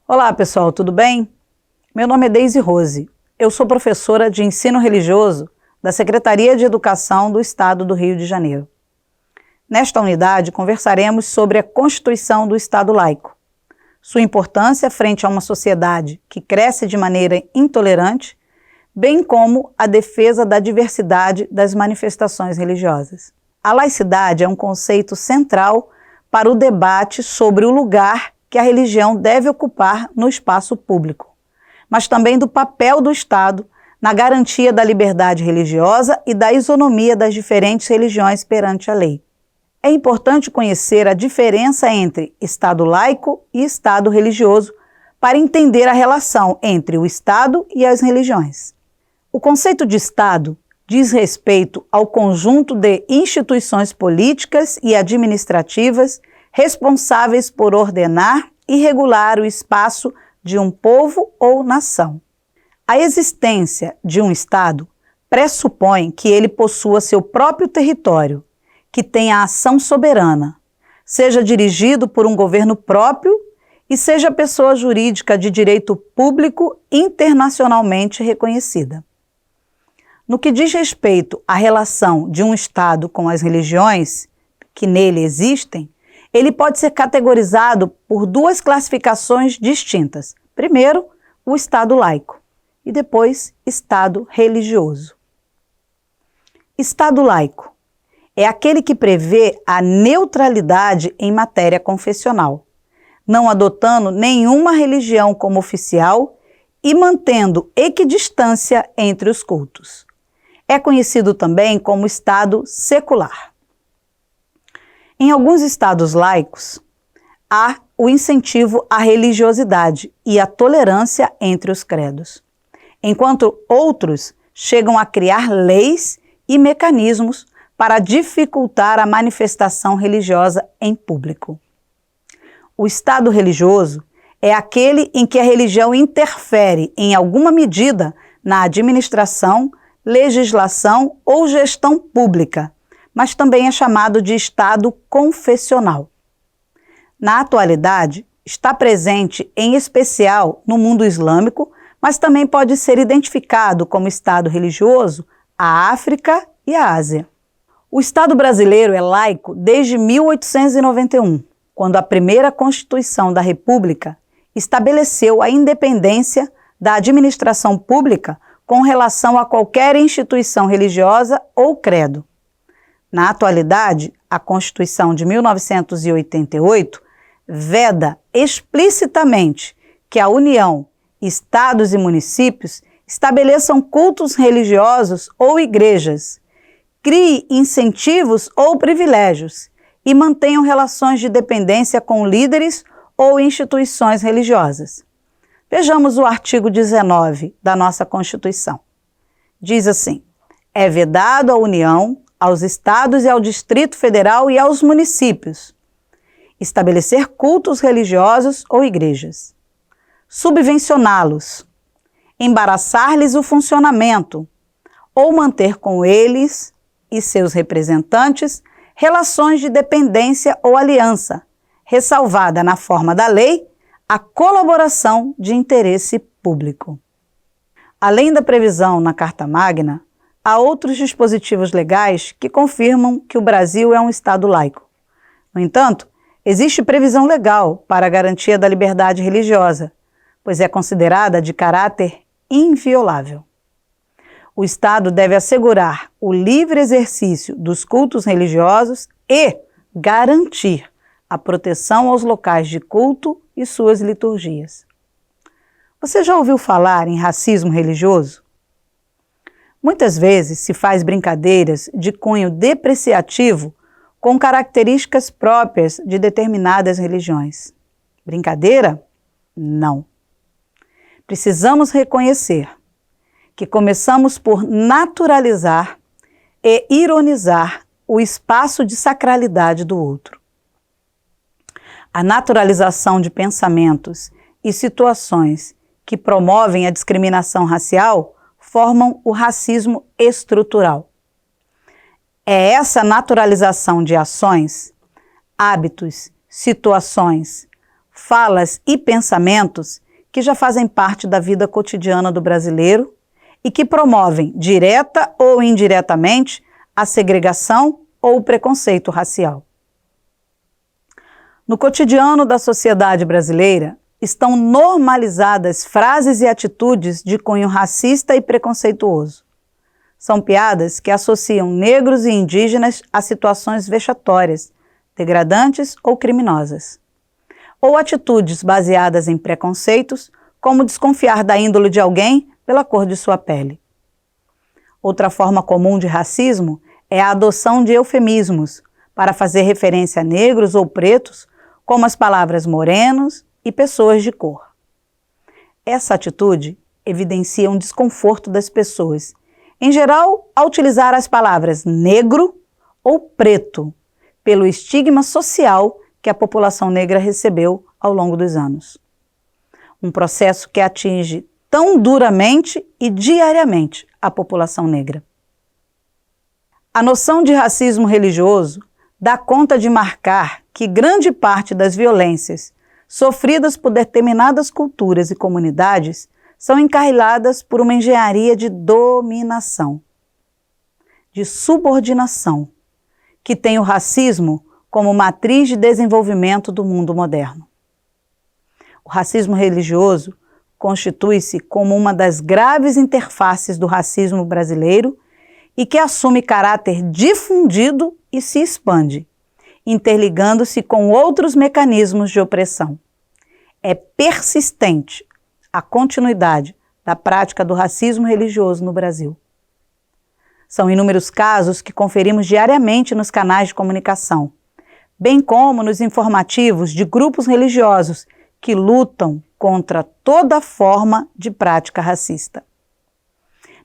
Olá pessoal, tudo bem? Meu nome é Deise Rose, eu sou professora de ensino religioso da Secretaria de Educação do Estado do Rio de Janeiro. Nesta unidade conversaremos sobre a Constituição do Estado laico, sua importância frente a uma sociedade que cresce de maneira intolerante, bem como a defesa da diversidade das manifestações religiosas. A laicidade é um conceito central para o debate sobre o lugar que a religião deve ocupar no espaço público, mas também do papel do Estado na garantia da liberdade religiosa e da isonomia das diferentes religiões perante a lei. É importante conhecer a diferença entre Estado laico e Estado religioso para entender a relação entre o Estado e as religiões. O conceito de Estado diz respeito ao conjunto de instituições políticas e administrativas responsáveis por ordenar e regular o espaço de um povo ou nação. A existência de um Estado pressupõe que ele possua seu próprio território, que tenha ação soberana, seja dirigido por um governo próprio e seja pessoa jurídica de direito público internacionalmente reconhecida. No que diz respeito à relação de um Estado com as religiões que nele existem, ele pode ser categorizado por duas classificações distintas. Primeiro, o Estado laico e depois, Estado religioso. Estado laico é aquele que prevê a neutralidade em matéria confessional, não adotando nenhuma religião como oficial e mantendo equidistância entre os cultos. É conhecido também como Estado secular. Em alguns estados laicos, há o incentivo à religiosidade e à tolerância entre os credos, enquanto outros chegam a criar leis e mecanismos para dificultar a manifestação religiosa em público. O Estado religioso é aquele em que a religião interfere em alguma medida na administração, legislação ou gestão pública, mas também é chamado de Estado confessional. Na atualidade, está presente em especial no mundo islâmico, mas também pode ser identificado como Estado religioso a África e a Ásia. O Estado brasileiro é laico desde 1891, quando a primeira Constituição da República estabeleceu a independência da administração pública com relação a qualquer instituição religiosa ou credo. Na atualidade, a Constituição de 1988 veda explicitamente que a União, estados e municípios estabeleçam cultos religiosos ou igrejas, crie incentivos ou privilégios e mantenham relações de dependência com líderes ou instituições religiosas. Vejamos o artigo 19 da nossa Constituição. Diz assim: é vedado à União, aos estados e ao Distrito Federal e aos municípios estabelecer cultos religiosos ou igrejas, subvencioná-los, embaraçar-lhes o funcionamento ou manter com eles e seus representantes relações de dependência ou aliança, ressalvada na forma da lei a colaboração de interesse público. Além da previsão na Carta Magna, há outros dispositivos legais que confirmam que o Brasil é um Estado laico. No entanto, existe previsão legal para a garantia da liberdade religiosa, pois é considerada de caráter inviolável. O Estado deve assegurar o livre exercício dos cultos religiosos e garantir a proteção aos locais de culto e suas liturgias. Você já ouviu falar em racismo religioso? Muitas vezes se faz brincadeiras de cunho depreciativo com características próprias de determinadas religiões. Brincadeira? Não. Precisamos reconhecer que começamos por naturalizar e ironizar o espaço de sacralidade do outro. A naturalização de pensamentos e situações que promovem a discriminação racial formam o racismo estrutural. É essa naturalização de ações, hábitos, situações, falas e pensamentos que já fazem parte da vida cotidiana do brasileiro e que promovem, direta ou indiretamente, a segregação ou o preconceito racial. No cotidiano da sociedade brasileira, estão normalizadas frases e atitudes de cunho racista e preconceituoso. São piadas que associam negros e indígenas a situações vexatórias, degradantes ou criminosas. Ou atitudes baseadas em preconceitos, como desconfiar da índole de alguém pela cor de sua pele. Outra forma comum de racismo é a adoção de eufemismos para fazer referência a negros ou pretos, como as palavras morenos e pessoas de cor. Essa atitude evidencia um desconforto das pessoas, em geral, ao utilizar as palavras negro ou preto, pelo estigma social que a população negra recebeu ao longo dos anos. Um processo que atinge tão duramente e diariamente a população negra. A noção de racismo religioso dá conta de marcar que grande parte das violências sofridas por determinadas culturas e comunidades são encarriladas por uma engenharia de dominação, de subordinação, que tem o racismo como matriz de desenvolvimento do mundo moderno. O racismo religioso constitui-se como uma das graves interfaces do racismo brasileiro e que assume caráter difundido e se expande, interligando-se com outros mecanismos de opressão. É persistente a continuidade da prática do racismo religioso no Brasil. São inúmeros casos que conferimos diariamente nos canais de comunicação, bem como nos informativos de grupos religiosos que lutam contra toda forma de prática racista.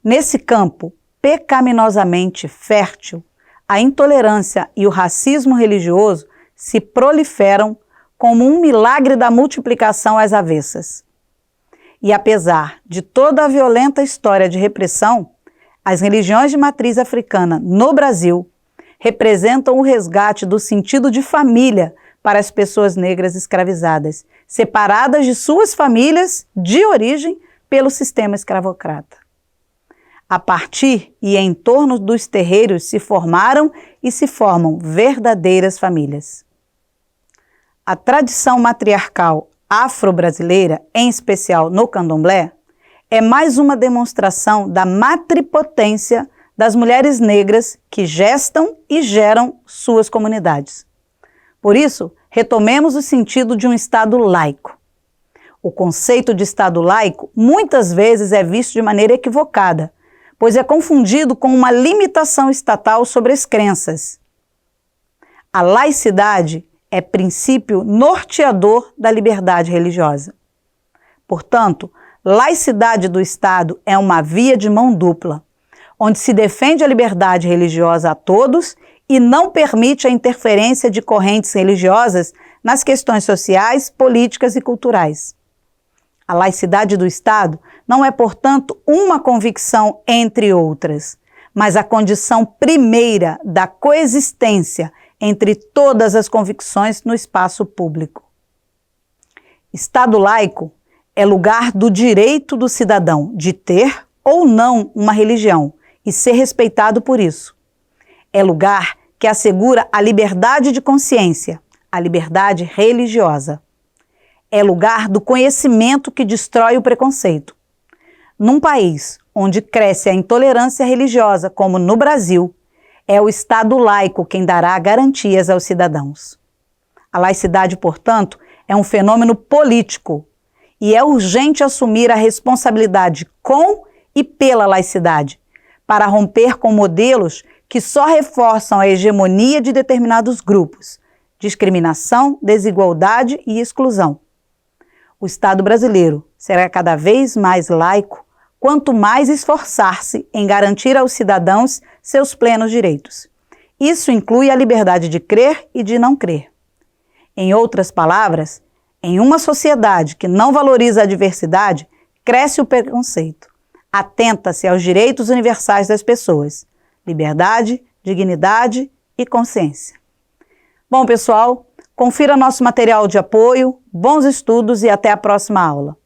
Nesse campo pecaminosamente fértil, a intolerância e o racismo religioso se proliferam como um milagre da multiplicação às avessas. E apesar de toda a violenta história de repressão, as religiões de matriz africana no Brasil representam o resgate do sentido de família para as pessoas negras escravizadas, separadas de suas famílias de origem pelo sistema escravocrata. A partir e em torno dos terreiros se formaram e se formam verdadeiras famílias. A tradição matriarcal afro-brasileira, em especial no candomblé, é mais uma demonstração da matripotência das mulheres negras que gestam e geram suas comunidades. Por isso, retomemos o sentido de um Estado laico. O conceito de Estado laico muitas vezes é visto de maneira equivocada, pois é confundido com uma limitação estatal sobre as crenças. A laicidade é princípio norteador da liberdade religiosa. Portanto, laicidade do Estado é uma via de mão dupla, onde se defende a liberdade religiosa a todos e não permite a interferência de correntes religiosas nas questões sociais, políticas e culturais. A laicidade do Estado não é, portanto, uma convicção entre outras, mas a condição primeira da coexistência entre todas as convicções no espaço público. Estado laico é lugar do direito do cidadão de ter ou não uma religião e ser respeitado por isso. É lugar que assegura a liberdade de consciência, a liberdade religiosa. É lugar do conhecimento que destrói o preconceito. Num país onde cresce a intolerância religiosa, como no Brasil, é o Estado laico quem dará garantias aos cidadãos. A laicidade, portanto, é um fenômeno político e é urgente assumir a responsabilidade com e pela laicidade, para romper com modelos que só reforçam a hegemonia de determinados grupos, discriminação, desigualdade e exclusão. O Estado brasileiro será cada vez mais laico quanto mais esforçar-se em garantir aos cidadãos seus plenos direitos. Isso inclui a liberdade de crer e de não crer. Em outras palavras, em uma sociedade que não valoriza a diversidade, cresce o preconceito. Atenta-se aos direitos universais das pessoas, liberdade, dignidade e consciência. Bom, pessoal, Confira nosso material de apoio, bons estudos e até a próxima aula.